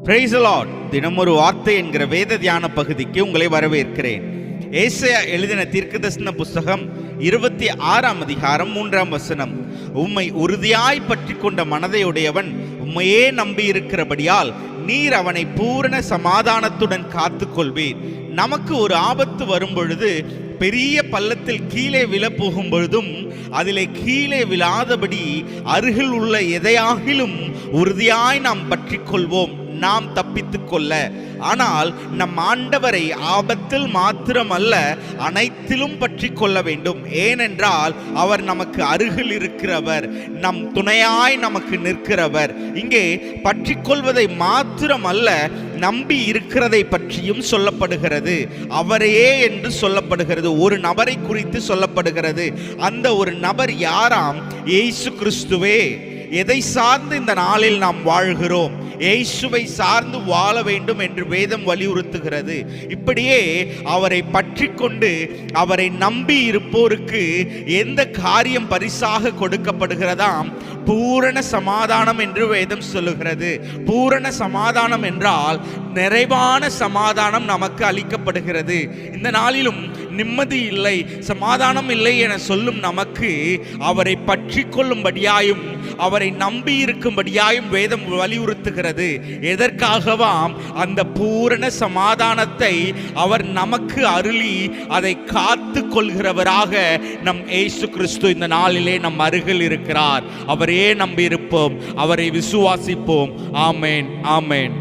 Praise the Lord. தினம் ஒரு வார்த்தை என்கிற வேத தியான பகுதிக்கு உங்களை வரவேற்கிறேன். ஏசாயா எழுதின தீர்க்கதரிசன புஸ்தகம் 26ஆம் அதிகாரம் 3ஆம் வசனம். உம்மை உறுதியாய் பற்றி கொண்ட மனதையுடையவன் உம்மையே நம்பி இருக்கிறபடியால் நீர் அவனை பூரண சமாதானத்துடன் காத்து கொள்வீர். நமக்கு ஒரு ஆபத்து வரும் பொழுது, பெரிய பள்ளத்தில் கீழே விழ போகும் பொழுதும் அதிலே கீழே விழாதபடி அருகில் உள்ள எதையாகிலும் உறுதியாய் நாம் பற்றி கொள்வோம், நாம் தப்பித்துக் கொள்ள. ஆனால் நம் ஆண்டவரை ஆபத்தில் மாத்திரமல்ல, அனைத்திலும் பற்றி கொள்ள வேண்டும். ஏனென்றால் அவர் நமக்கு அருகில் இருக்கிறவர், நம் துணையாய் நமக்கு நிற்கிறவர். இங்கே பற்றி கொள்வதை மாத்திரமல்ல, நம்பி இருக்கிறதை பற்றியும் சொல்லப்படுகிறது. அவரையே என்று சொல்லப்படுகிறது. ஒரு நபரை குறித்து சொல்லப்படுகிறது. அந்த ஒரு நபர் யாராம்? இயேசு கிறிஸ்துவே. எதை சார்ந்து இந்த நாளில் நாம் வாழ்கிறோம்? இயேசுவை சார்ந்து வாழ வேண்டும் என்று வேதம் வலியுறுத்துகிறது. இப்படியே அவரை பற்றி கொண்டு அவரை நம்பி இருப்போருக்கு எந்த காரியம் பரிசாக கொடுக்கப்படுகிறதாம்? பூரண சமாதானம் என்று வேதம் சொல்லுகிறது. பூரண சமாதானம் என்றால் நிறைவான சமாதானம் நமக்கு அளிக்கப்படுகிறது. இந்த நாளிலும் நிம்மதி இல்லை, சமாதானம் இல்லை என சொல்லும் நமக்கு அவரை பற்றி கொள்ளும்படியாயும் அவரை நம்பி இருக்கும்படியாயும் வேதம் வலியுறுத்துகிறது. எதற்காகவாம்? அந்த பூரண சமாதானத்தை அவர் நமக்கு அருளி அதை காத்து கொள்கிறவராக நம் இயேசு கிறிஸ்து இந்த நாளிலே நம் அருகில் இருக்கிறார். அவரையே நம்பி இருப்போம், அவரை விசுவாசிப்போம். ஆமேன், ஆமேன்.